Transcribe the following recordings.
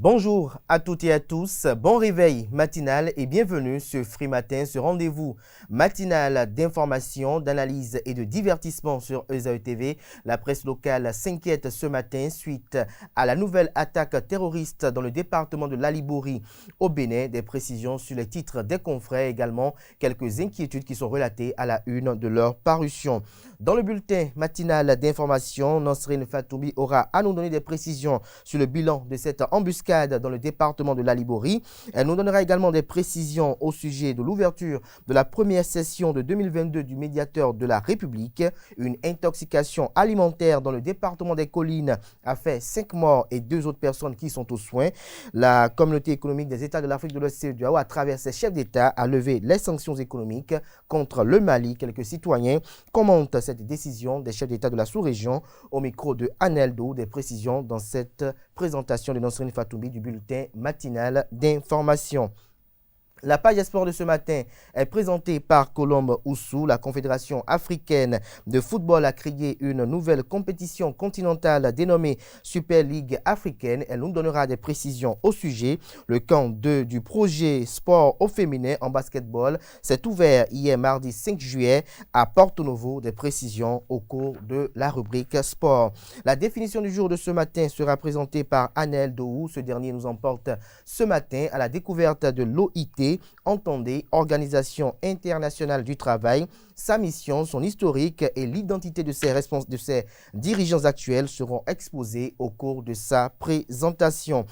Bonjour à toutes et à tous, bon réveil matinal et bienvenue sur Free Matin, ce rendez-vous matinal d'information, d'analyse et de divertissement sur ESAE TV. La presse locale s'inquiète ce matin suite à la nouvelle attaque terroriste dans le département de l'Alibori au Bénin. Des précisions sur les titres des confrères, également quelques inquiétudes qui sont relatées à la une de leur parution. Dans le bulletin matinal d'information, Nasrine Fatoumi aura à nous donner des précisions sur le bilan de cette embuscade dans le département de l'Alibori. Elle nous donnera également des précisions au sujet de l'ouverture de la première session de 2022 du médiateur de la République. Une intoxication alimentaire dans le département des Collines a fait 5 morts et 2 autres personnes qui sont aux soins. La communauté économique des États de l'Afrique de l'Ouest, CEDEAO, à travers ses chefs d'État, a levé les sanctions économiques contre le Mali. Quelques citoyens commentent cette décision des chefs d'État de la sous-région au micro de Aneldo. Des précisions dans cette présentation de Nasrine Fatoumi du bulletin matinal d'information. La page sport de ce matin est présentée par Colombe Oussou. La Confédération africaine de football a créé une nouvelle compétition continentale dénommée Super League africaine. Elle nous donnera des précisions au sujet. Le camp 2 du projet sport au féminin en basketball s'est ouvert hier mardi 5 juillet à Porto Novo. Des précisions au cours de la rubrique sport. La définition du jour de ce matin sera présentée par Anel Dohou. Ce dernier nous emporte ce matin à la découverte de l'OIT. Entendez, Organisation internationale du travail. Sa mission, son historique et l'identité de ses dirigeants actuels seront exposés au cours de sa présentation.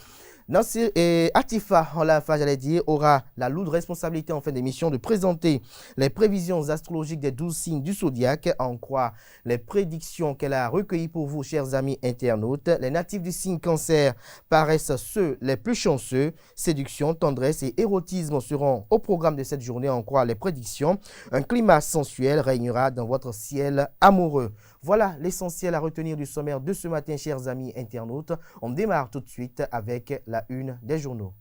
Nassir et Atifa, aura la lourde responsabilité en fin d'émission de présenter les prévisions astrologiques des 12 signes du zodiaque, à en croire les prédictions qu'elle a recueillies pour vous, chers amis internautes. Les natifs du signe cancer paraissent ceux les plus chanceux. Séduction, tendresse et érotisme seront au programme de cette journée, à en croire les prédictions. Un climat sensuel régnera dans votre ciel amoureux. Voilà l'essentiel à retenir du sommaire de ce matin, chers amis internautes. On démarre tout de suite avec la une des journaux.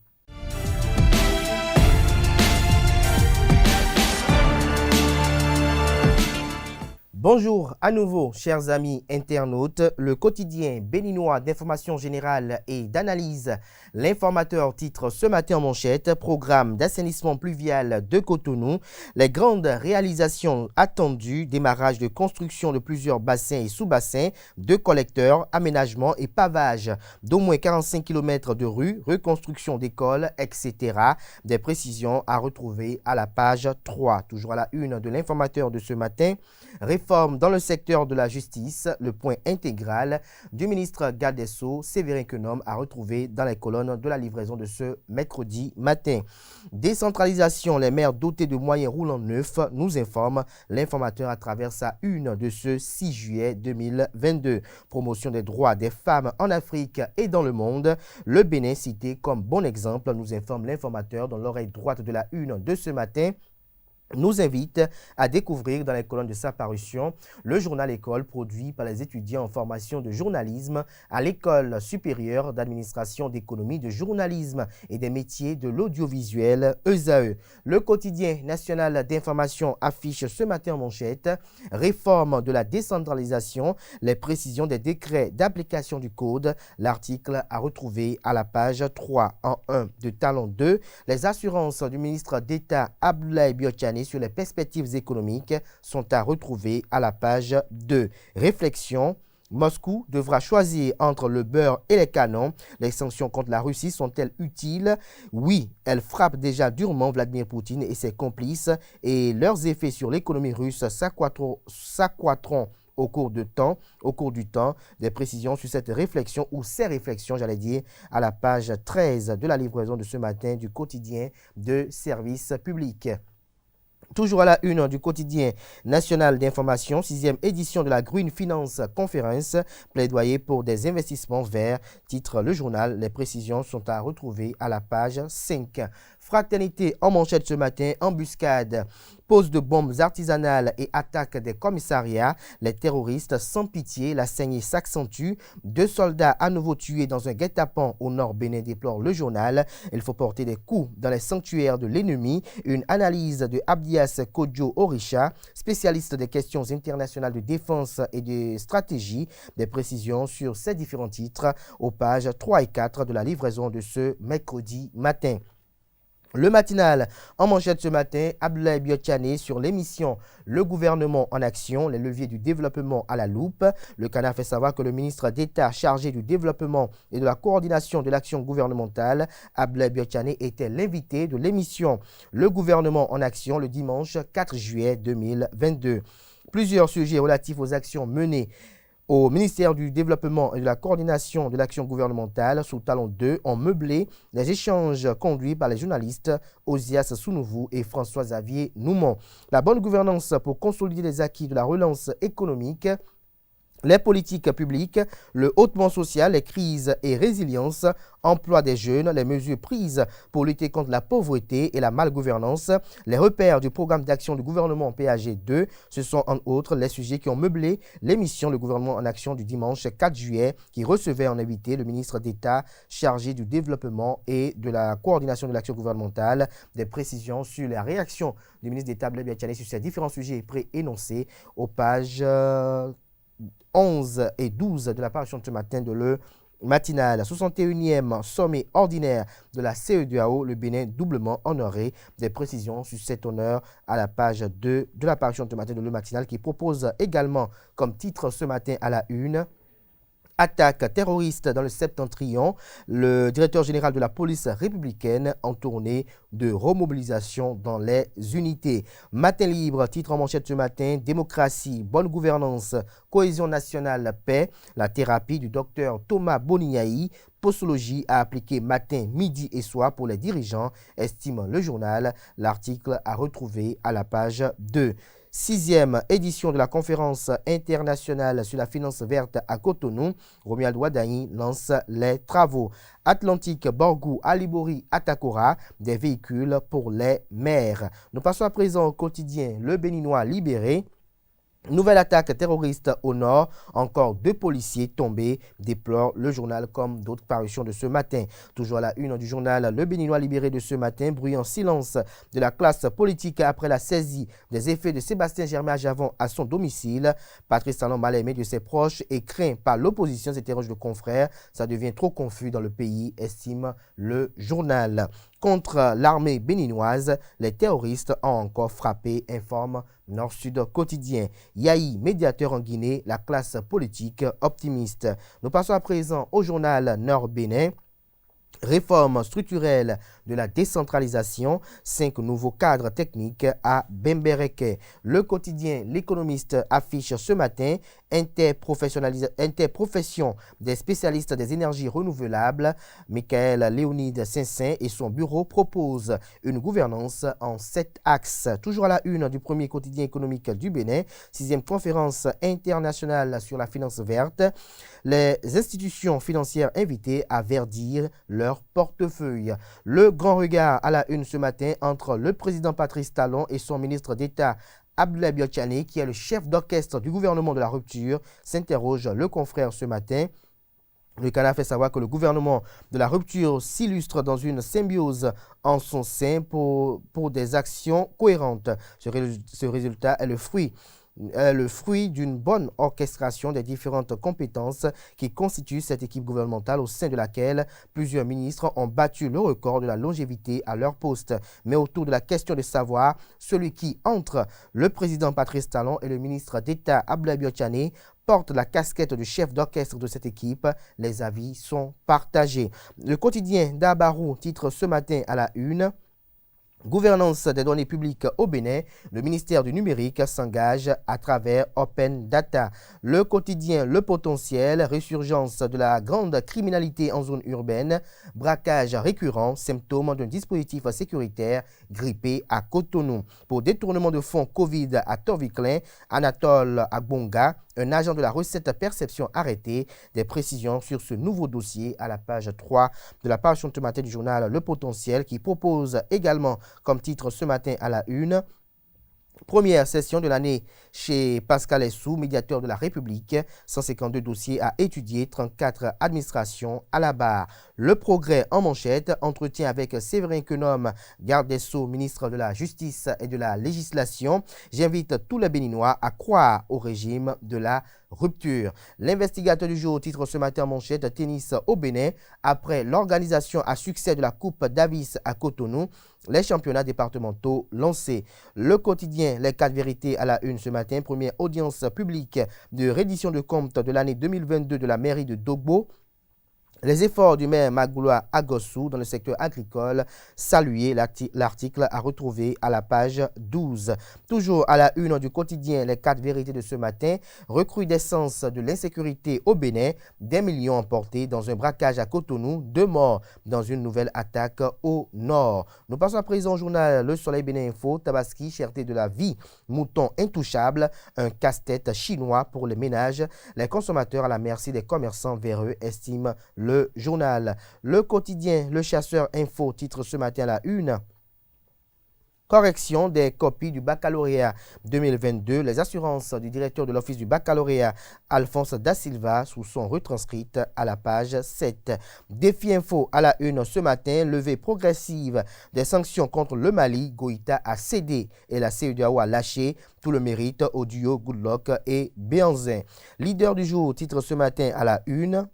Bonjour à nouveau, chers amis internautes. Le quotidien béninois d'information générale et d'analyse, L'Informateur titre ce matin en manchette: programme d'assainissement pluvial de Cotonou. Les grandes réalisations attendues: démarrage de construction de plusieurs bassins et sous-bassins, de collecteurs, aménagement et pavage d'au moins 45 km de rues, reconstruction d'écoles, etc. Des précisions à retrouver à la page 3. Toujours à la une de l'Informateur de ce matin: réforme dans le secteur de la justice, le point intégral du ministre garde des Sceaux, Séverin Quenom, à retrouver dans les colonnes de la livraison de ce mercredi matin. Décentralisation, les maires dotés de moyens roulants neufs, nous informe l'Informateur à travers sa une de ce 6 juillet 2022. Promotion des droits des femmes en Afrique et dans le monde, le Bénin cité comme bon exemple, nous informe l'Informateur dans l'oreille droite de la une de ce matin. Nous invite à découvrir dans les colonnes de sa parution le journal École produit par les étudiants en formation de journalisme à l'École supérieure d'administration d'économie de journalisme et des métiers de l'audiovisuel ESAE. Le quotidien national d'information affiche ce matin en manchette: réforme de la décentralisation, les précisions des décrets d'application du code. L'article à retrouver à la page 3. En 1 de Talon 2, les assurances du ministre d'État Abdoulaye Biotchane sur les perspectives économiques sont à retrouver à la page 2. Réflexion: Moscou devra choisir entre le beurre et les canons. Les sanctions contre la Russie sont-elles utiles? Oui, elles frappent déjà durement Vladimir Poutine et ses complices et leurs effets sur l'économie russe s'accroîtront au cours du temps. Des précisions sur cette réflexion ou ces réflexions, à la page 13 de la livraison de ce matin du quotidien de service public. Toujours à la une du quotidien national d'information, 6e édition de la Green Finance Conference, plaidoyer pour des investissements verts, titre le journal. Les précisions sont à retrouver à la page 5. Fraternité en manchette ce matin, embuscade, pose de bombes artisanales et attaque des commissariats. Les terroristes sans pitié, la saignée s'accentue. 2 soldats à nouveau tués dans un guet-apens au nord Bénin, déplore le journal. Il faut porter des coups dans les sanctuaires de l'ennemi. Une analyse de Abdias Kodjo Orisha, spécialiste des questions internationales de défense et de stratégie. Des précisions sur ces différents titres aux pages 3 et 4 de la livraison de ce mercredi matin. Le matinal en manchette ce matin, Abdoulaye Biotchane sur l'émission Le gouvernement en action, les leviers du développement à la loupe. Le Canard fait savoir que le ministre d'État chargé du développement et de la coordination de l'action gouvernementale, Abdoulaye Biotchane, était l'invité de l'émission Le gouvernement en action le dimanche 4 juillet 2022. Plusieurs sujets relatifs aux actions menées au ministère du Développement et de la Coordination de l'action gouvernementale, sous talon 2, ont meublé les échanges conduits par les journalistes Osias Sounouvou et François-Xavier Noumon. La bonne gouvernance pour consolider les acquis de la relance économique, les politiques publiques, le hautement social, les crises et résilience, emploi des jeunes, les mesures prises pour lutter contre la pauvreté et la malgouvernance, les repères du programme d'action du gouvernement PAG2, ce sont en outre les sujets qui ont meublé l'émission Le gouvernement en action du dimanche 4 juillet qui recevait en invité le ministre d'État chargé du développement et de la coordination de l'action gouvernementale. Des précisions sur la réaction du ministre d'État Abdoulaye Biotchane sur ces différents sujets préénoncés aux pages 11 et 12 de la parution de ce matin de Le Matinal. 61e sommet ordinaire de la CEDEAO, le Bénin doublement honoré. Des précisions sur cet honneur à la page 2 de la parution de ce matin de Le Matinal qui propose également comme titre ce matin à la une: attaque terroriste dans le Septentrion. Le directeur général de la police républicaine en tournée de remobilisation dans les unités. Matin libre, titre en manchette ce matin: démocratie, bonne gouvernance, cohésion nationale, paix. La thérapie du docteur Thomas Boniaï, posologie à appliquer matin, midi et soir pour les dirigeants, estime le journal. L'article à retrouver à la page 2. 6e édition de la conférence internationale sur la finance verte à Cotonou. Romuald Ouadani lance les travaux. Atlantique, Borgou, Alibori, Atakora, des véhicules pour les maires. Nous passons à présent au quotidien Le Béninois libéré. Nouvelle attaque terroriste au nord, encore 2 policiers tombés, déplore le journal comme d'autres parutions de ce matin. Toujours à la une du journal Le Béninois libéré de ce matin, bruyant silence de la classe politique après la saisie des effets de Sébastien Germain Javon à son domicile. Patrice Talon mal aimé de ses proches et craint par l'opposition, s'interroge le confrère. Ça devient trop confus dans le pays, estime le journal. Contre l'armée béninoise, les terroristes ont encore frappé, informe Nord-Sud quotidien. Yahi, médiateur en Guinée, la classe politique optimiste. Nous passons à présent au journal Nord-Bénin. Réforme structurelle de la décentralisation, 5 nouveaux cadres techniques à Bembereke. Le quotidien L'Économiste affiche ce matin interprofession des spécialistes des énergies renouvelables. Michael Léonide Saint-Saint et son bureau proposent une gouvernance en 7 axes. Toujours à la une du premier quotidien économique du Bénin, 6e conférence internationale sur la finance verte. Les institutions financières invitées à verdir leur portefeuille. Le grand regard à la une ce matin entre le président Patrice Talon et son ministre d'État Abdoulaye Biotchane, qui est le chef d'orchestre du gouvernement de la rupture, s'interroge le confrère ce matin. Le Canard fait savoir que le gouvernement de la rupture s'illustre dans une symbiose en son sein pour des actions cohérentes. Ce résultat est le fruit d'une bonne orchestration des différentes compétences qui constituent cette équipe gouvernementale au sein de laquelle plusieurs ministres ont battu le record de la longévité à leur poste. Mais autour de la question de savoir celui qui, entre le président Patrice Talon et le ministre d'État Abdoulaye Biotchane, porte la casquette de chef d'orchestre de cette équipe, les avis sont partagés. Le quotidien d'Abarou titre ce matin à la une: Gouvernance des données publiques au Bénin, le ministère du numérique s'engage à travers Open Data. Le quotidien Le Potentiel, résurgence de la grande criminalité en zone urbaine, braquage récurrent, symptômes d'un dispositif sécuritaire grippé à Cotonou. Pour détournement de fonds Covid à Torviclin, Anatole Agbonga, un agent de la recette perception arrêté. Des précisions sur ce nouveau dossier à la page 3 de la parution ce matin du journal Le Potentiel qui propose également comme titre ce matin à la une. Première session de l'année chez Pascal Essou, médiateur de la République. 152 dossiers à étudier, 34 administrations à la barre. Le Progrès en manchette, entretien avec Séverin Quenom, garde des Sceaux, ministre de la Justice et de la Législation. J'invite tous les Béninois à croire au régime de la rupture. L'investigateur du jour titre ce matin en manchette tennis au Bénin. Après l'organisation à succès de la Coupe Davis à Cotonou, les championnats départementaux lancés. Le quotidien Les 4 vérités à la une ce matin. Première audience publique de reddition de comptes de l'année 2022 de la mairie de Dogbo. Les efforts du maire Magloua Agossou dans le secteur agricole, salués, l'article à retrouver à la page 12. Toujours à la une du quotidien Les 4 vérités de ce matin, recrudescence de l'insécurité au Bénin, des millions emportés dans un braquage à Cotonou, 2 morts dans une nouvelle attaque au nord. Nous passons à présent au journal Le Soleil Bénin Info, Tabaski, cherté de la vie, mouton intouchable, un casse-tête chinois pour les ménages, les consommateurs à la merci des commerçants véreux, estiment le journal. Le quotidien Le Chasseur Info titre ce matin à la une. Correction des copies du baccalauréat 2022. Les assurances du directeur de l'Office du baccalauréat, Alphonse Da Silva, sont retranscrites à la page 7. Défi Info à la une ce matin. Levée progressive des sanctions contre le Mali. Goïta a cédé et la CEDEAO a lâché. Tout le mérite au duo Goodluck et Béanzin. Leader du jour titre ce matin à la une.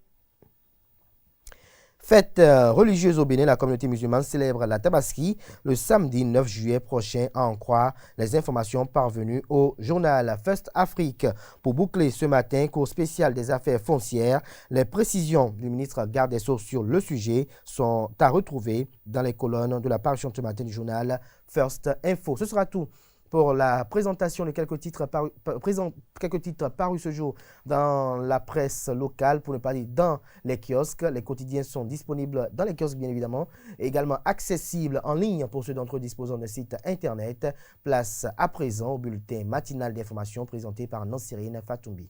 Fête religieuse au Bénin, la communauté musulmane célèbre la Tabaski le samedi 9 juillet prochain, à en croire les informations parvenues au journal First Afrique. Pour boucler ce matin, cours spécial des affaires foncières, les précisions du ministre garde des Sceaux sur le sujet sont à retrouver dans les colonnes de la parution ce matin du journal First Info. Ce sera tout pour la présentation de quelques titres parus ce jour dans la presse locale, pour ne pas dire dans les kiosques. Les quotidiens sont disponibles dans les kiosques, bien évidemment, et également accessibles en ligne pour ceux d'entre eux disposant d'un site internet. Place à présent au bulletin matinal d'information présenté par Nansirine Fatoumbi.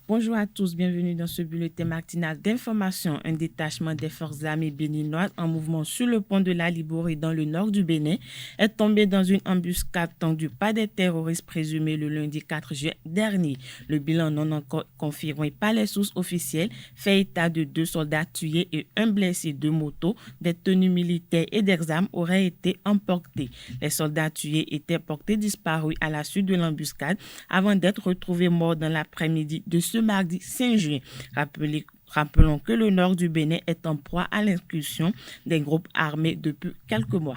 Bonjour à tous, bienvenue dans ce bulletin matinal d'information. Un détachement des forces armées béninoises en mouvement sur le pont de la Liborie dans le nord du Bénin est tombé dans une embuscade tendue par des terroristes présumés le lundi 4 juin dernier. Le bilan non encore confirmé par les sources officielles fait état de 2 soldats tués et 1 blessé. 2 motos, des tenues militaires et des armes auraient été emportés. Les soldats tués étaient portés disparus à la suite de l'embuscade avant d'être retrouvés morts dans l'après-midi de ce mardi 5 juin. Rappelons que le nord du Bénin est en proie à l'incursion des groupes armés depuis quelques mois.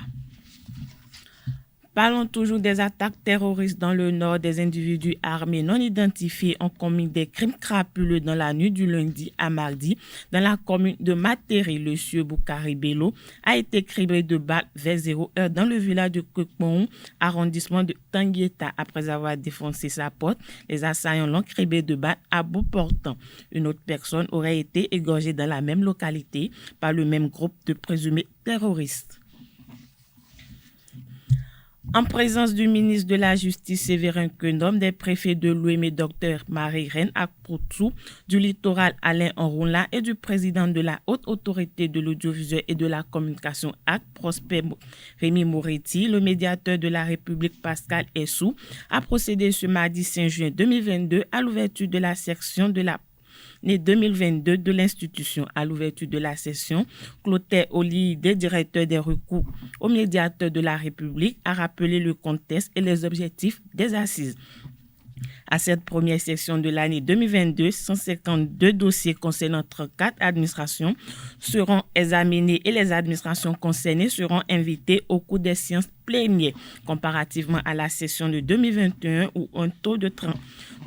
Parlons toujours des attaques terroristes dans le nord. Des individus armés non identifiés ont commis des crimes crapuleux dans la nuit du lundi à mardi dans la commune de Materi. Le sieur Boukari Bello a été criblé de balles vers 0 heure dans le village de Kekpon, arrondissement de Tanguieta. Après avoir défoncé sa porte, les assaillants l'ont criblé de balles à bout portant. Une autre personne aurait été égorgée dans la même localité par le même groupe de présumés terroristes. En présence du ministre de la Justice Séverin Quenom, des préfets de l'Ouémé Dr Marie-Reine Akpoutsou, du littoral Alain Enroula et du président de la Haute Autorité de l'Audiovisuel et de la Communication AC, Prosper Rémi Moretti, le médiateur de la République Pascal Essou, a procédé ce mardi 5 juin 2022 à l'ouverture de la section de la 2022 de l'institution. À l'ouverture de la session, Clotaire Olide, directeur des recours au médiateur de la République, a rappelé le contexte et les objectifs des assises. À cette première session de l'année 2022, 152 dossiers concernant 34 administrations seront examinés et les administrations concernées seront invitées au cours des séances plénières, comparativement à la session de 2021 où un taux de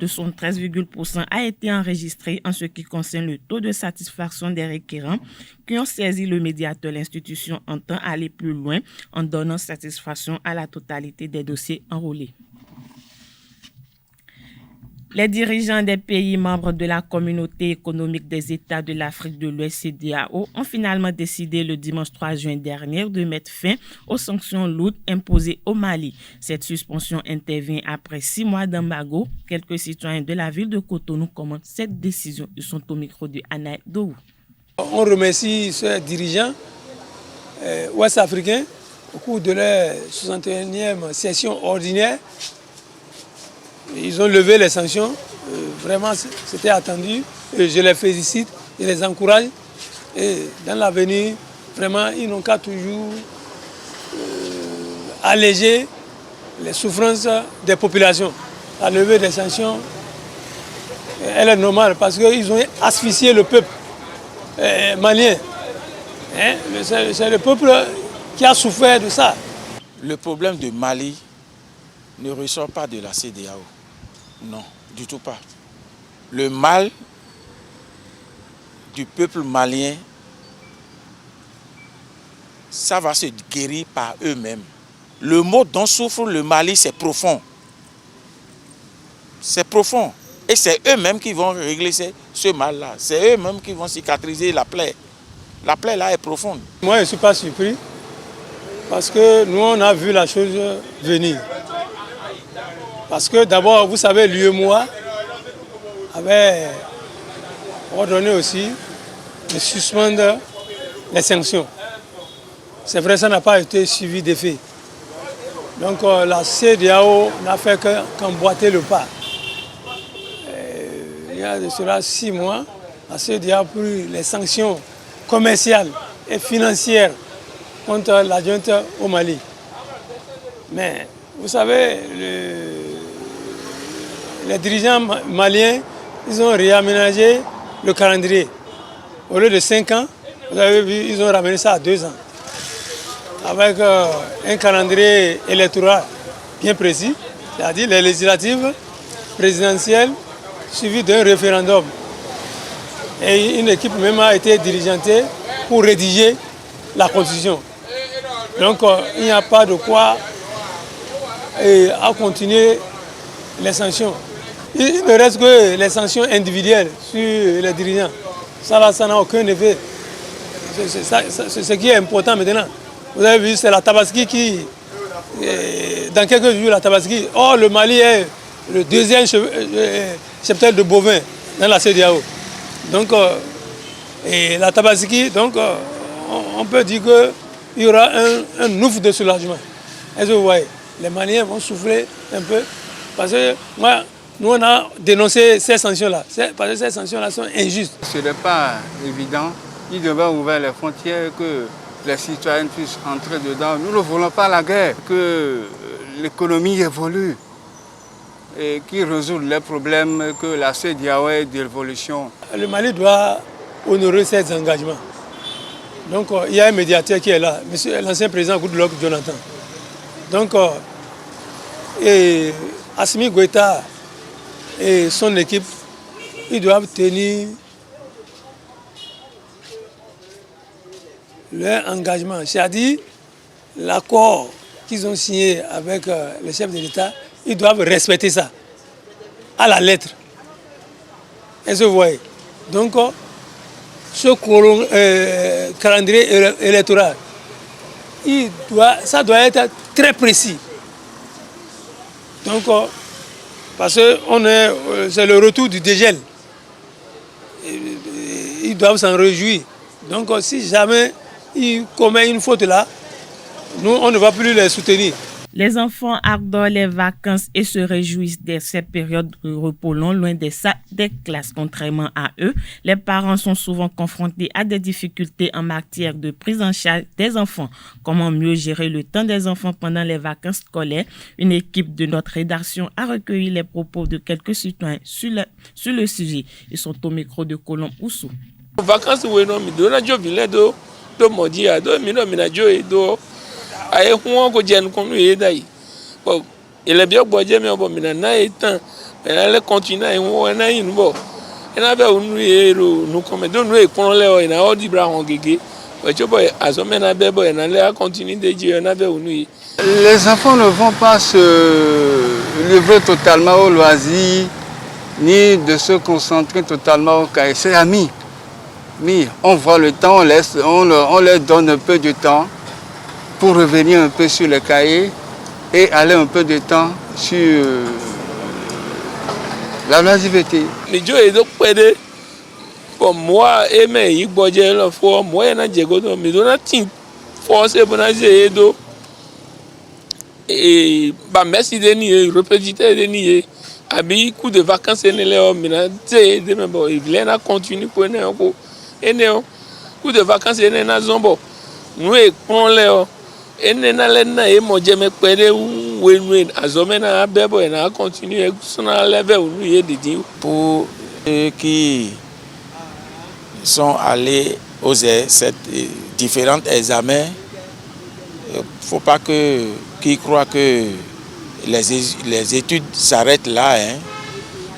73% a été enregistré en ce qui concerne le taux de satisfaction des requérants qui ont saisi le médiateur. L'institution entend aller plus loin en donnant satisfaction à la totalité des dossiers enrôlés. Les dirigeants des pays membres de la Communauté économique des États de l'Afrique de l'Ouest CEDEAO ont finalement décidé le dimanche 3 juin dernier de mettre fin aux sanctions lourdes imposées au Mali. Cette suspension intervient après 6 mois d'embargo. Quelques citoyens de la ville de Cotonou commentent cette décision. Ils sont au micro de Anaï Doou. On remercie ces dirigeants ouest-africains au cours de leur 61e session ordinaire. Ils ont levé les sanctions, vraiment c'était attendu, et je les félicite, je les encourage. Et dans l'avenir, vraiment, ils n'ont qu'à toujours alléger les souffrances des populations. La levée des sanctions, elle est normale parce qu'ils ont asphyxié le peuple malien. C'est le peuple qui a souffert de ça. Le problème du Mali ne ressort pas de la CEDEAO. Non, du tout pas. Le mal du peuple malien, ça va se guérir par eux-mêmes. Le mot dont souffre le Mali, c'est profond. C'est profond. Et c'est eux-mêmes qui vont régler ce mal-là. C'est eux-mêmes qui vont cicatriser la plaie. La plaie là est profonde. Moi, je ne suis pas surpris parce que nous, on a vu la chose venir. Parce que d'abord, vous savez, l'UEMOA avait ordonné aussi de suspendre les sanctions. C'est vrai, ça n'a pas été suivi d'effet. Donc la CEDEAO n'a fait qu'emboîter le pas. Il y a de cela 6 mois, la CEDEAO a pris les sanctions commerciales et financières contre la junte au Mali. Mais vous savez, les dirigeants maliens, ils ont réaménagé le calendrier. Au lieu de 5 ans, vous avez vu, ils ont ramené ça à 2 ans. Avec un calendrier électoral bien précis, c'est-à-dire les législatives présidentielles suivies d'un référendum. Et une équipe même a été diligentée pour rédiger la constitution. Donc il n'y a pas de quoi à continuer les sanctions. Il ne reste que les sanctions individuelles sur les dirigeants. Ça n'a aucun effet. C'est ce qui est important maintenant. Vous avez vu, c'est la Tabaski qui, dans quelques jours, la Tabaski. Or, le Mali est le 2e cheptel de bovins dans la CEDEAO. Donc, et la Tabaski, donc, on peut dire qu'il y aura un ouf de soulagement. Est-ce que vous voyez? Les Maliens vont souffler un peu. Parce que nous, on a dénoncé ces sanctions-là. Parce que ces sanctions-là sont injustes. Ce n'est pas évident. Ils devaient ouvrir les frontières, que les citoyens puissent entrer dedans. Nous ne voulons pas la guerre, que l'économie évolue et qu'ils résolvent les problèmes, que la CEDEAO ait d'évolution. Le Mali doit honorer ses engagements. Donc il y a un médiateur qui est là, l'ancien président Goodluck Jonathan. Donc Assimi Goïta et son équipe, ils doivent tenir leur engagement. C'est-à-dire l'accord qu'ils ont signé avec les chefs de l'État, ils doivent respecter ça à la lettre. Est-ce que vous voyez? Donc ce calendrier électoral, ça doit être très précis. Donc, parce que c'est le retour du dégel. Ils doivent s'en réjouir. Donc, si jamais ils commettent une faute là, nous, on ne va plus les soutenir. Les enfants adorent les vacances et se réjouissent de ces périodes de repos longs loin des salles des classes. Contrairement à eux, les parents sont souvent confrontés à des difficultés en matière de prise en charge des enfants. Comment mieux gérer le temps des enfants pendant les vacances scolaires? Une équipe de notre rédaction a recueilli les propos de quelques citoyens sur le sujet. Ils sont au micro de Colombe Oussou. Vacances aye huwa ko jen ko no dai bo ele bi ogbo je me obo mi na etan ena le continue e won na yin bo ena be unu ero nu ko me do nu e kun le o ina o di bra won gege o jo bo aso me na be bo ena le continue de je na be unu. Les enfants ne vont pas se livrer totalement au loisir ni de se concentrer totalement au cahier. C'est amis. Mais on voit le temps, on leur donne un peu de temps pour revenir un peu sur le cahier et aller un peu de temps sur la loisiveté. Pour moi, et mais il boit la fois, moi, il y a des gens qui ont forcé pour nager d'eau. Et merci de nier, répéter de nier. Abi coup de vacances, il y a des gens qui continuent pour nous. Et nous, coup de vacances, il y a des gens nous prenons les enena lena e moje me pere wenu azomena abebo e na continue sona level unu ye didi. Pour ceux qui sont allés aux différents examens, faut pas qu'ils croient que les études s'arrêtent là, hein,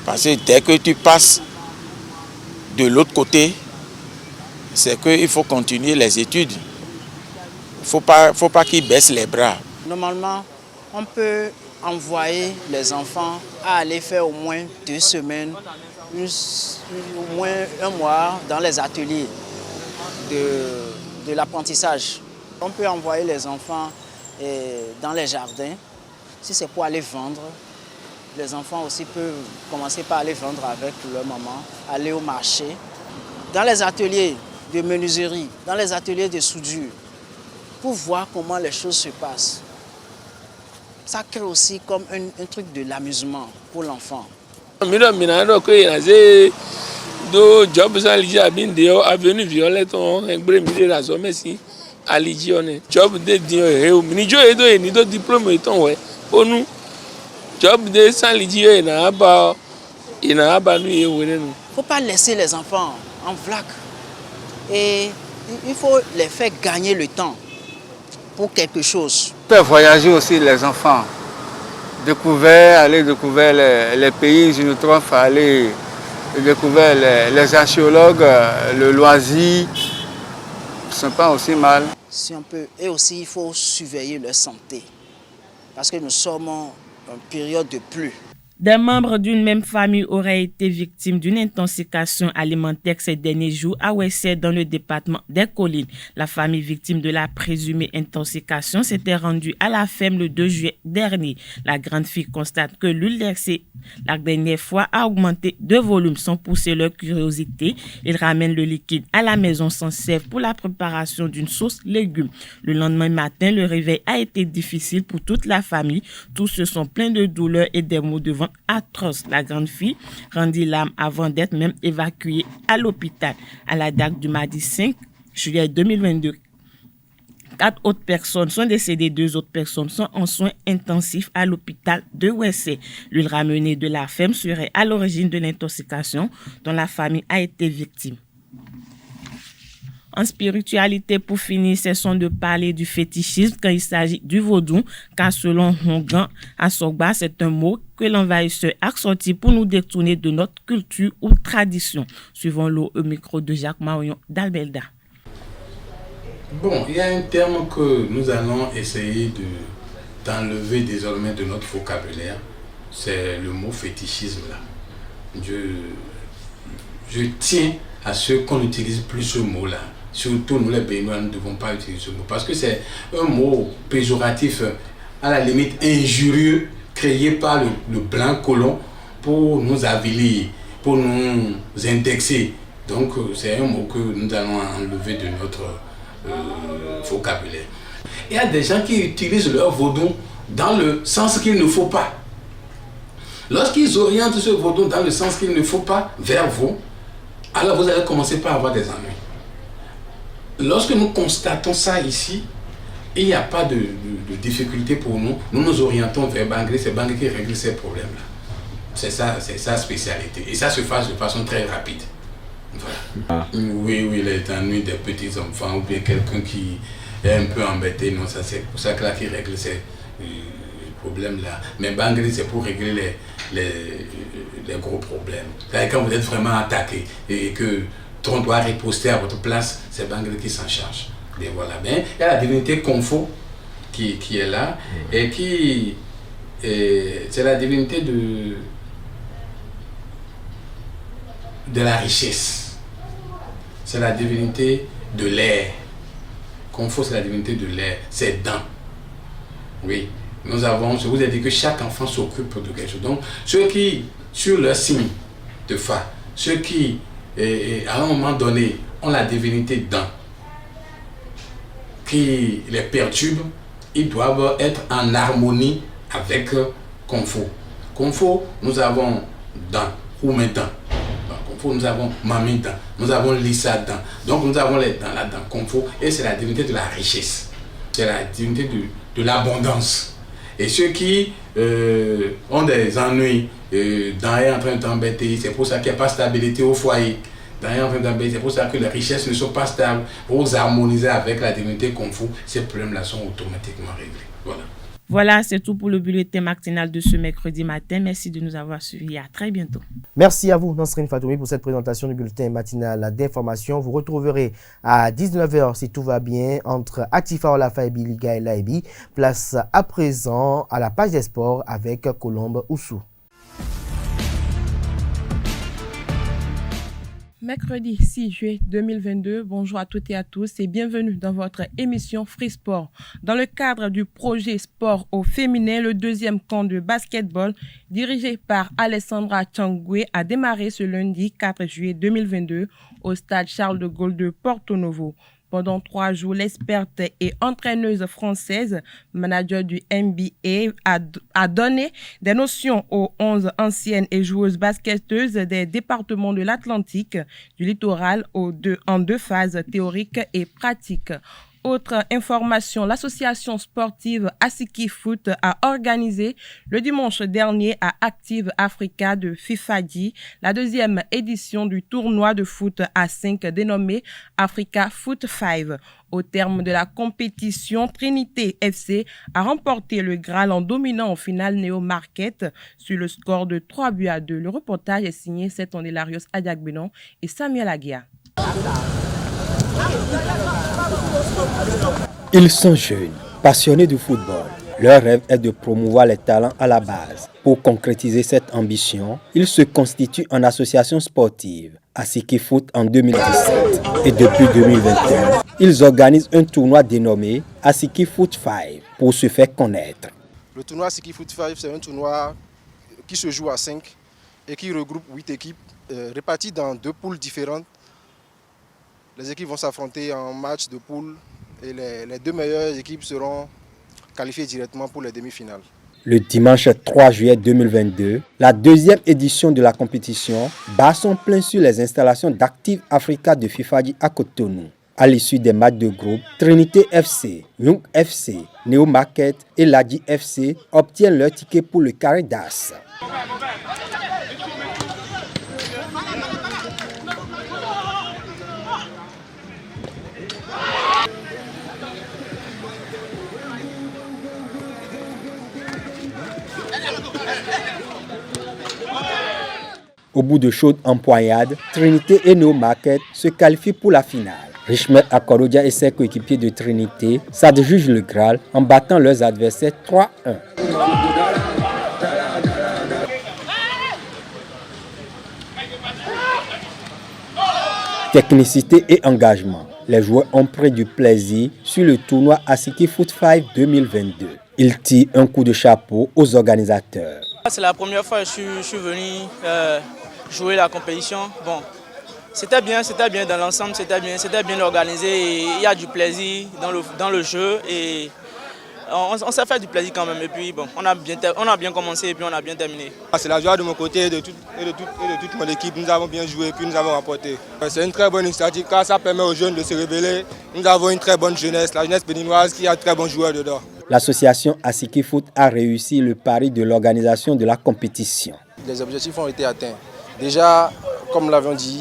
parce que dès que tu passes de l'autre côté, c'est qu'il faut continuer les études. Faut pas qu'ils baissent les bras. Normalement, on peut envoyer les enfants à aller faire au moins 2 semaines, au moins 1 mois dans les ateliers de l'apprentissage. On peut envoyer les enfants dans les jardins. Si c'est pour aller vendre, les enfants aussi peuvent commencer par aller vendre avec leur maman, aller au marché. Dans les ateliers de menuiserie, dans les ateliers de soudure, pour voir comment les choses se passent. Ça crée aussi comme un truc de l'amusement pour l'enfant. Job avenue Violette job de dio minijo edo eni do diplôme eton we onu job de sans lidio ina aba nu ye wenenu. Faut pas laisser les enfants en vrac et il faut les faire gagner le temps pour quelque chose. On peut voyager aussi les enfants, aller découvrir les pays limitrophes, aller découvrir les archéologues, le loisir, c'est pas aussi mal. Si on peut, et aussi il faut surveiller leur santé, parce que nous sommes en période de pluie. Des membres d'une même famille auraient été victimes d'une intoxication alimentaire ces derniers jours à Ouessé dans le département des Collines. La famille victime de la présumée intoxication s'était rendue à la ferme le 2 juillet dernier. La grande fille constate que l'huile versée la dernière fois a augmenté de volume sans pousser leur curiosité. Ils ramènent le liquide à la maison sans sève pour la préparation d'une sauce légumes. Le lendemain matin, le réveil a été difficile pour toute la famille. Tous se sont pleins de douleurs et des maux de ventre atroce. La grande fille rendit l'âme avant d'être même évacuée à l'hôpital. À la date du mardi 5 juillet 2022, 4 autres personnes sont décédées, 2 autres personnes sont en soins intensifs à l'hôpital de Ouessé. L'huile ramenée de la ferme serait à l'origine de l'intoxication dont la famille a été victime. En spiritualité, pour finir, cessons de parler du fétichisme quand il s'agit du vaudou, car selon Hongan Assogba, c'est un mot que l'envahisseur a sorti pour nous détourner de notre culture ou tradition. Suivons-le au micro de Jacques Marion d'Albelda. Bon, il y a un terme que nous allons essayer d'enlever désormais de notre vocabulaire, c'est le mot fétichisme là. Je tiens à ce qu'on n'utilise plus ce mot-là. Surtout nous les Béninois, nous ne devons pas utiliser ce mot parce que c'est un mot péjoratif, à la limite injurieux, créé par le blanc colon pour nous avilir, pour nous indexer. Donc c'est un mot que nous allons enlever de notre vocabulaire. Il y a des gens qui utilisent leur vaudou dans le sens qu'il ne faut pas. Lorsqu'ils orientent ce vaudou dans le sens qu'il ne faut pas vers vous, alors vous allez commencer par avoir des ennuis. Lorsque nous constatons ça ici, il n'y a pas de difficulté pour nous. Nous nous orientons vers Bangré, c'est Bangré qui règle ces problèmes-là. C'est sa spécialité. Et ça se fait de façon très rapide. Voilà. Oui, les ennuis des petits enfants ou bien quelqu'un qui est un peu embêté, non, ça c'est pour ça que là qui règle ces problèmes-là. Mais Bangré, c'est pour régler les gros problèmes. Quand vous êtes vraiment attaqué et que on doit riposter à votre place, c'est Bangré qui s'en charge. Et voilà. Mais il y a la divinité Konfo qui est là et qui c'est la divinité de la richesse. C'est la divinité de l'air. Konfo, c'est la divinité de l'air. C'est dents. Oui. Je vous ai dit que chaque enfant s'occupe de quelque chose. Donc, ceux qui, sur leur signe de Fa, ceux qui, à un moment donné, ont la divinité dents, qui les perturbe, ils doivent être en harmonie avec Konfo. Konfo, nous avons dents, ou maintenant. Konfo, nous avons Mami dents, nous avons Lissa dents. Donc, nous avons les dents là-dedans, Konfo, et c'est la divinité de la richesse. C'est la divinité de l'abondance. Et ceux qui ont des ennuis, dans est en train de t'embêter, c'est pour ça qu'il n'y a pas de stabilité au foyer. Dans est en train d'embêter, c'est pour ça que les richesses ne sont pas stables. Pour vous harmoniser avec la divinité Konfo, ces problèmes-là sont automatiquement réglés. Voilà. Voilà, c'est tout pour le bulletin matinal de ce mercredi matin. Merci de nous avoir suivis. À très bientôt. Merci à vous, Nasrine Fatoumi, pour cette présentation du bulletin matinal d'information. Vous retrouverez à 19h, si tout va bien, entre Atifa Olafa et Billy Gaëla Ebi. Place à présent à la page des sports avec Colombe Oussou. Mercredi 6 juillet 2022, bonjour à toutes et à tous et bienvenue dans votre émission Free Sport. Dans le cadre du projet Sport au féminin, le deuxième camp de basketball dirigé par Alessandra Changwe a démarré ce lundi 4 juillet 2022 au stade Charles de Gaulle de Porto Novo. Pendant 3 jours, l'experte et entraîneuse française, manager du NBA, a donné des notions aux 11 anciennes et joueuses basketteuses des départements de l'Atlantique, du littoral en 2 phases théoriques et pratiques. Autre information, l'association sportive Asiki Foot a organisé le dimanche dernier à Active Africa de FIFADI la 2e édition du tournoi de foot à 5 dénommé Africa Foot 5. Au terme de la compétition, Trinité FC a remporté le Graal en dominant en finale Neo Market sur le score de 3-2. Le reportage est signé Seton Delarios Adiagbenon et Samuel Aguia. Ils sont jeunes, passionnés du football. Leur rêve est de promouvoir les talents à la base. Pour concrétiser cette ambition, ils se constituent en association sportive, Asiki Foot en 2017. Et depuis 2021, ils organisent un tournoi dénommé Asiki Foot 5 pour se faire connaître. Le tournoi Asiki Foot 5, c'est un tournoi qui se joue à 5 et qui regroupe 8 équipes réparties dans 2 poules différentes. Les équipes vont s'affronter en match de poule et les 2 meilleures équipes seront qualifiées directement pour les demi-finales. Le dimanche 3 juillet 2022, la 2e édition de la compétition bat son plein sur les installations d'Active Africa de FIFADI à Cotonou. À l'issue des matchs de groupe, Trinité FC, Young FC, Neo Market et Ladi FC obtiennent leur ticket pour le carré d'as. Au bout de chaudes empoignades, Trinité et Neo Market se qualifient pour la finale. Richmond Akorodia et ses coéquipiers de Trinité s'adjugent le Graal en battant leurs adversaires 3-1. Technicité et engagement. Les joueurs ont pris du plaisir sur le tournoi Asiki Foot 5 2022. Ils tirent un coup de chapeau aux organisateurs. C'est la première fois que je suis venu jouer la compétition. Bon, c'était bien dans l'ensemble, c'était bien organisé. Et il y a du plaisir dans le jeu et on s'est fait du plaisir quand même. Et puis bon, on a bien commencé et puis on a bien terminé. C'est la joie de mon côté et de toute mon équipe. Nous avons bien joué et puis nous avons remporté. C'est une très bonne initiative car ça permet aux jeunes de se révéler. Nous avons une très bonne jeunesse, la jeunesse béninoise qui a de très bons joueurs dedans. L'association Asiki Foot a réussi le pari de l'organisation de la compétition. Les objectifs ont été atteints. Déjà, comme nous l'avions dit,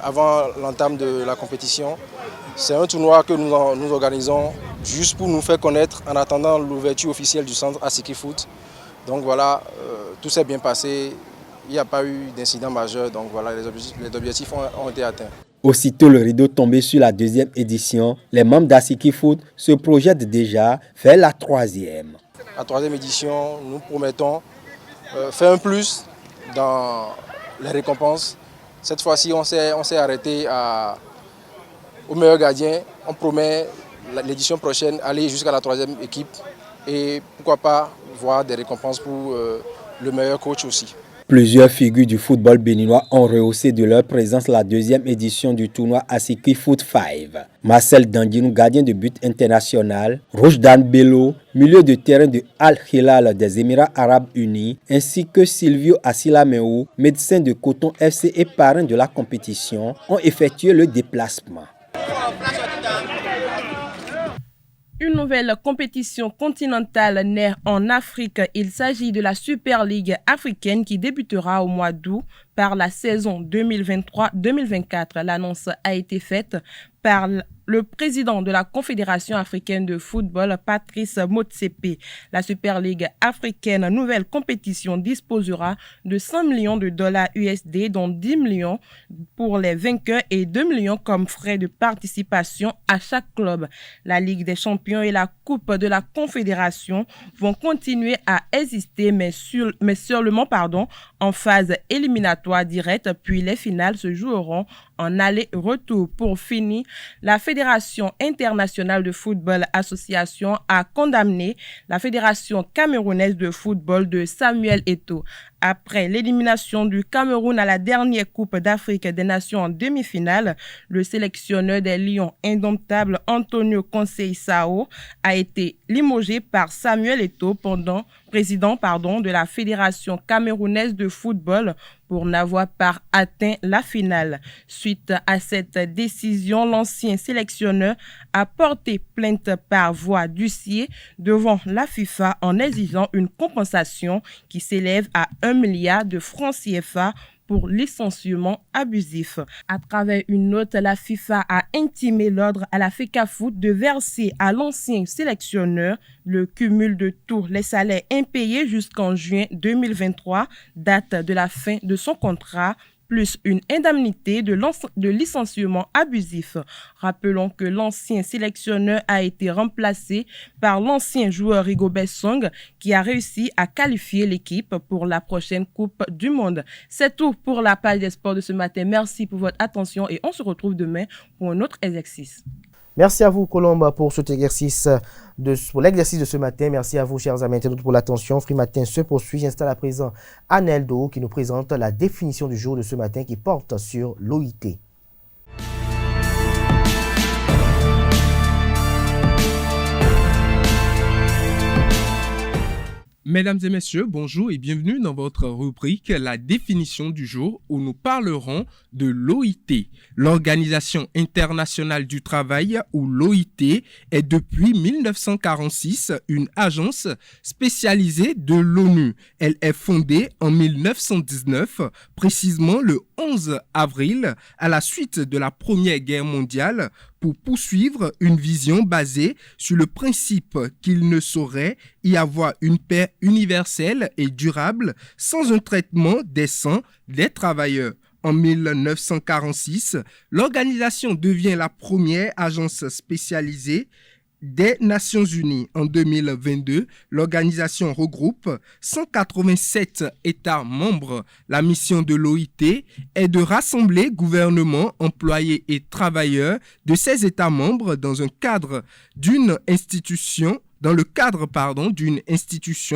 avant l'entame de la compétition, c'est un tournoi que nous organisons juste pour nous faire connaître en attendant l'ouverture officielle du centre Asiki Foot. Donc voilà, tout s'est bien passé, il n'y a pas eu d'incident majeur, donc voilà, les objectifs ont été atteints. Aussitôt le rideau tombé sur la deuxième édition, les membres d'Asiki Foot se projettent déjà vers la troisième. La troisième édition, nous promettons faire un plus dans les récompenses. Cette fois-ci, on s'est arrêté au meilleur gardien. On promet l'édition prochaine aller jusqu'à la troisième équipe et pourquoi pas voir des récompenses pour le meilleur coach aussi. Plusieurs figures du football béninois ont rehaussé de leur présence la deuxième édition du tournoi Asiki Foot 5. Marcel Dandinou, gardien de but international, Roujdan Bello, milieu de terrain de Al Hilal des Émirats Arabes Unis, ainsi que Silvio Asilameu, médecin de Coton FC et parrain de la compétition, ont effectué le déplacement. Une nouvelle compétition continentale naît en Afrique. Il s'agit de la Super League africaine qui débutera au mois d'août par la saison 2023-2024. L'annonce a été faite par le président de la Confédération africaine de football, Patrice Motsepe. La Super League africaine, nouvelle compétition, disposera de 100 millions de dollars USD, dont 10 millions pour les vainqueurs et 2 millions comme frais de participation à chaque club. La Ligue des champions et la Coupe de la Confédération vont continuer à exister, mais seulement en phase éliminatoire directe, puis les finales se joueront en aller-retour. Pour finir, la Fédération internationale de football association a condamné la Fédération camerounaise de football de Samuel Eto'o. Après l'élimination du Cameroun à la dernière Coupe d'Afrique des Nations en demi-finale, le sélectionneur des Lions indomptables Antonio Conceição a été limogé par Samuel Eto'o, président de la Fédération camerounaise de football, pour n'avoir pas atteint la finale. Suite à cette décision, l'ancien sélectionneur a porté plainte par voie d'huissier devant la FIFA en exigeant une compensation qui s'élève à 1 milliard de francs CFA pour licenciement abusif. À travers une note, la FIFA a intimé l'ordre à la FECAFOOT de verser à l'ancien sélectionneur le cumul de tous les salaires impayés jusqu'en juin 2023, date de la fin de son contrat, plus une indemnité de licenciement abusif. Rappelons que l'ancien sélectionneur a été remplacé par l'ancien joueur Rigobert Song qui a réussi à qualifier l'équipe pour la prochaine Coupe du Monde. C'est tout pour la page des sports de ce matin. Merci pour votre attention et on se retrouve demain pour un autre exercice. Merci à vous, Colombe, pour l'exercice de ce matin. Merci à vous, chers amis internautes, pour l'attention. Free Matin se poursuit. J'installe à présent Aneldo qui nous présente la définition du jour de ce matin qui porte sur l'OIT. Mesdames et messieurs, bonjour et bienvenue dans votre rubrique La définition du jour où nous parlerons de l'OIT. L'Organisation internationale du travail ou l'OIT est depuis 1946 une agence spécialisée de l'ONU. Elle est fondée en 1919, précisément le 11 avril, à la suite de la Première Guerre mondiale, pour poursuivre une vision basée sur le principe qu'il ne saurait y avoir une paix universelle et durable sans un traitement décent des travailleurs. En 1946, l'organisation devient la première agence spécialisée des Nations Unies. En 2022, l'organisation regroupe 187 États membres. La mission de l'OIT est de rassembler gouvernements, employés et travailleurs de ces États membres dans le cadre d'une institution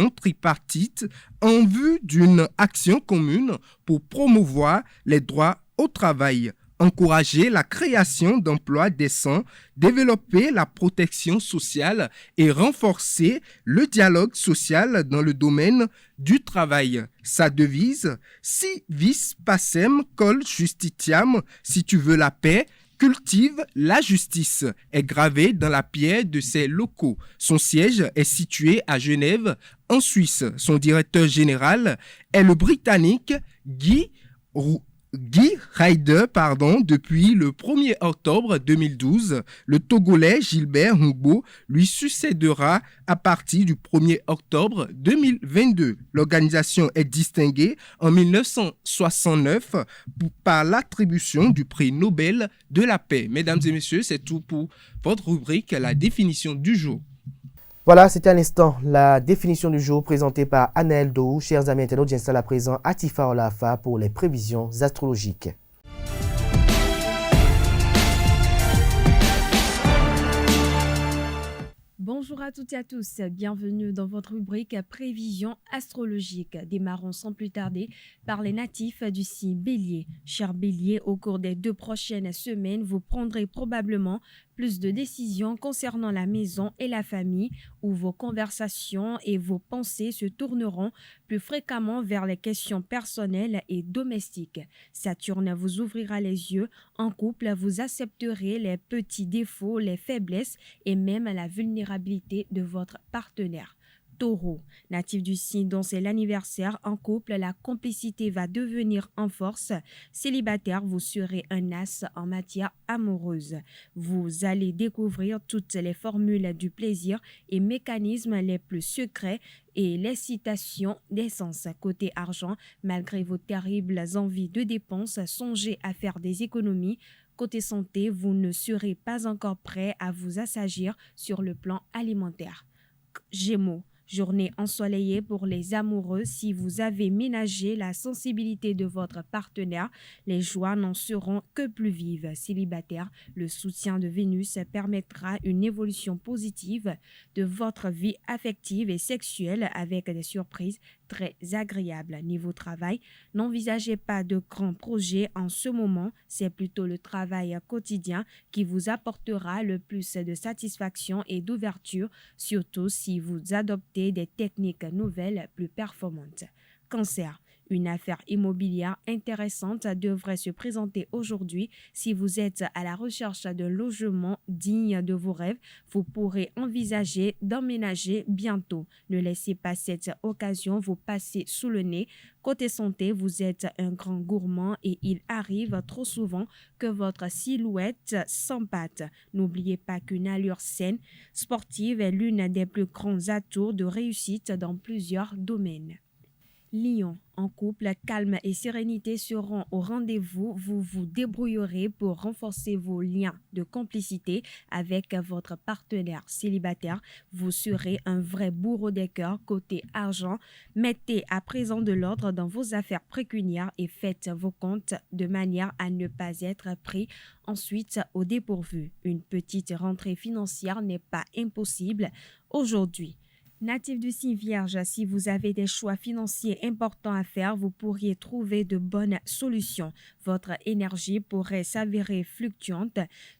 tripartite en vue d'une action commune pour promouvoir les droits au travail. encourager la création d'emplois décents, développer la protection sociale et renforcer le dialogue social dans le domaine du travail. Sa devise, si vis pacem col justitiam, si tu veux la paix, cultive la justice, est gravée dans la pierre de ses locaux. Son siège est situé à Genève, en Suisse. Son directeur général est le Britannique Guy Ryder, depuis le 1er octobre 2012. Le Togolais Gilbert Ngbo lui succédera à partir du 1er octobre 2022. L'organisation est distinguée en 1969 par l'attribution du prix Nobel de la paix. Mesdames et messieurs, c'est tout pour votre rubrique La définition du jour. Voilà, c'était à l'instant la définition du jour présentée par Anaël Dou. Chers amis internautes, j'installe à présent Atifa Olafa pour les prévisions astrologiques. Bonjour à toutes et à tous, bienvenue dans votre rubrique Prévision astrologique. Démarrons sans plus tarder par les natifs du signe Bélier. Chers Bélier, au cours des 2 prochaines semaines, vous prendrez probablement plus de décisions concernant la maison et la famille, où vos conversations et vos pensées se tourneront plus fréquemment vers les questions personnelles et domestiques. Saturne vous ouvrira les yeux. En couple, vous accepterez les petits défauts, les faiblesses et même la vulnérabilité de votre partenaire. Taureau, natif du signe dont c'est l'anniversaire, en couple, la complicité va devenir en force. Célibataire, vous serez un as en matière amoureuse. Vous allez découvrir toutes les formules du plaisir et mécanismes les plus secrets et l'excitation des sens. Côté argent, malgré vos terribles envies de dépenses, songez à faire des économies. Côté santé, vous ne serez pas encore prêt à vous assagir sur le plan alimentaire. Gémeaux, journée ensoleillée pour les amoureux. Si vous avez ménagé la sensibilité de votre partenaire, les joies n'en seront que plus vives. Célibataire, le soutien de Vénus permettra une évolution positive de votre vie affective et sexuelle avec des surprises très agréables. Niveau travail, n'envisagez pas de grands projets en ce moment. C'est plutôt le travail quotidien qui vous apportera le plus de satisfaction et d'ouverture, surtout si vous adoptez des techniques nouvelles plus performantes. Cancer, une affaire immobilière intéressante devrait se présenter aujourd'hui. Si vous êtes à la recherche d'un logement digne de vos rêves, vous pourrez envisager d'emménager bientôt. Ne laissez pas cette occasion vous passer sous le nez. Côté santé, vous êtes un grand gourmand et il arrive trop souvent que votre silhouette s'empâte. N'oubliez pas qu'une allure saine, sportive est l'une des plus grands atouts de réussite dans plusieurs domaines. Lion, en couple, calme et sérénité seront au rendez-vous. Vous vous débrouillerez pour renforcer vos liens de complicité avec votre partenaire. Célibataire, vous serez un vrai bourreau des cœurs. Côté argent, mettez à présent de l'ordre dans vos affaires pécuniaires et faites vos comptes de manière à ne pas être pris ensuite au dépourvu. Une petite rentrée financière n'est pas impossible aujourd'hui. Natif du signe Vierge, si vous avez des choix financiers importants à faire, vous pourriez trouver de bonnes solutions. Votre énergie pourrait s'avérer fluctuante.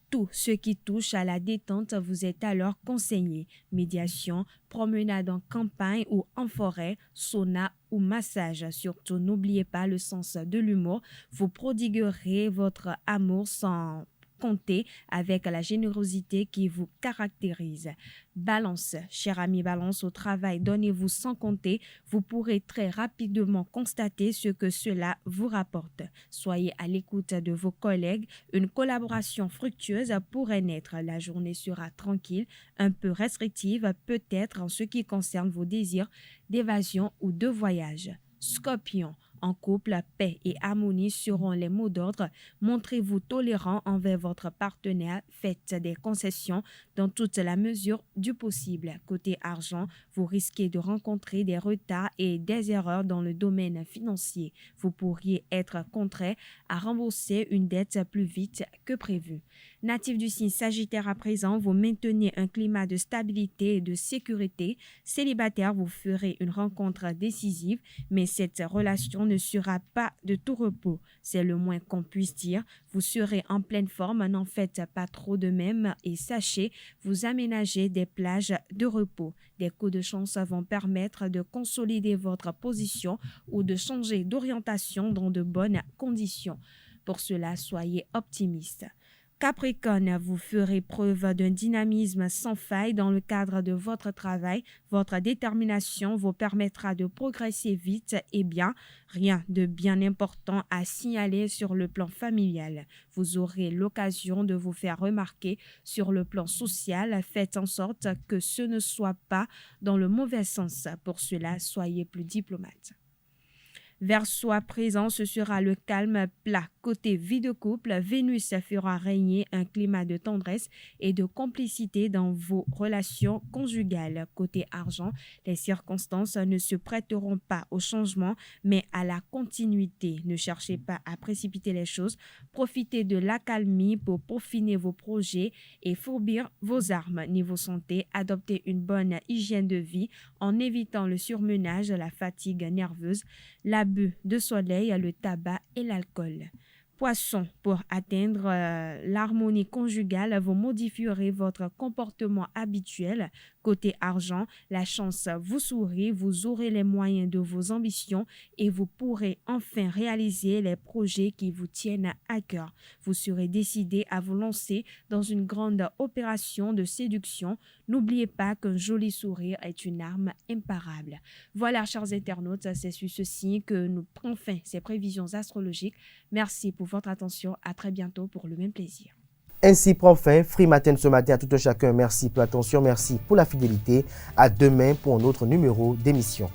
Tout ce qui touche à la détente vous est alors conseillé. Médiation, promenade en campagne ou en forêt, sauna ou massage. Surtout, n'oubliez pas le sens de l'humour. Vous prodiguerez votre amour sans compter avec la générosité qui vous caractérise. Balance, cher ami Balance, au travail, donnez-vous sans compter. Vous pourrez très rapidement constater ce que cela vous rapporte. Soyez à l'écoute de vos collègues. Une collaboration fructueuse pourrait naître. La journée sera tranquille, un peu restrictive peut-être en ce qui concerne vos désirs d'évasion ou de voyage. Scorpion, en couple, paix et harmonie seront les mots d'ordre. Montrez-vous tolérant envers votre partenaire. Faites des concessions dans toute la mesure du possible. Côté argent, vous risquez de rencontrer des retards et des erreurs dans le domaine financier. Vous pourriez être contraint à rembourser une dette plus vite que prévu. Natif du signe Sagittaire à présent, vous maintenez un climat de stabilité et de sécurité. Célibataire, vous ferez une rencontre décisive, mais cette relation ne sera pas de tout repos. C'est le moins qu'on puisse dire. Vous serez en pleine forme, n'en faites pas trop de même et sachez vous aménager des plages de repos. Des coups de chance vont permettre de consolider votre position ou de changer d'orientation dans de bonnes conditions. Pour cela, soyez optimiste. Capricorne, vous ferez preuve d'un dynamisme sans faille dans le cadre de votre travail. Votre détermination vous permettra de progresser vite et bien. Rien de bien important à signaler sur le plan familial. Vous aurez l'occasion de vous faire remarquer sur le plan social. Faites en sorte que ce ne soit pas dans le mauvais sens. Pour cela, soyez plus diplomate. Verseau à présent, ce sera le calme plat. Côté vie de couple, Vénus fera régner un climat de tendresse et de complicité dans vos relations conjugales. Côté argent, les circonstances ne se prêteront pas au changement, mais à la continuité. Ne cherchez pas à précipiter les choses. Profitez de l'accalmie pour peaufiner vos projets et fourbir vos armes. Niveau santé, adoptez une bonne hygiène de vie en évitant le surmenage, la fatigue nerveuse, l'abus de soleil, le tabac et l'alcool. Poisson, pour atteindre l'harmonie conjugale, vous modifierez votre comportement habituel. Côté argent, la chance vous sourit, vous aurez les moyens de vos ambitions et vous pourrez enfin réaliser les projets qui vous tiennent à cœur. Vous serez décidé à vous lancer dans une grande opération de séduction. N'oubliez pas qu'un joli sourire est une arme imparable. Voilà, chers internautes, c'est sur ceci que nous prenons fin ces prévisions astrologiques. Merci pour votre attention. À très bientôt pour le même plaisir. Ainsi prend fin Free Matin ce matin à tout un chacun. Merci pour l'attention, merci pour la fidélité. À demain pour un autre numéro d'émission.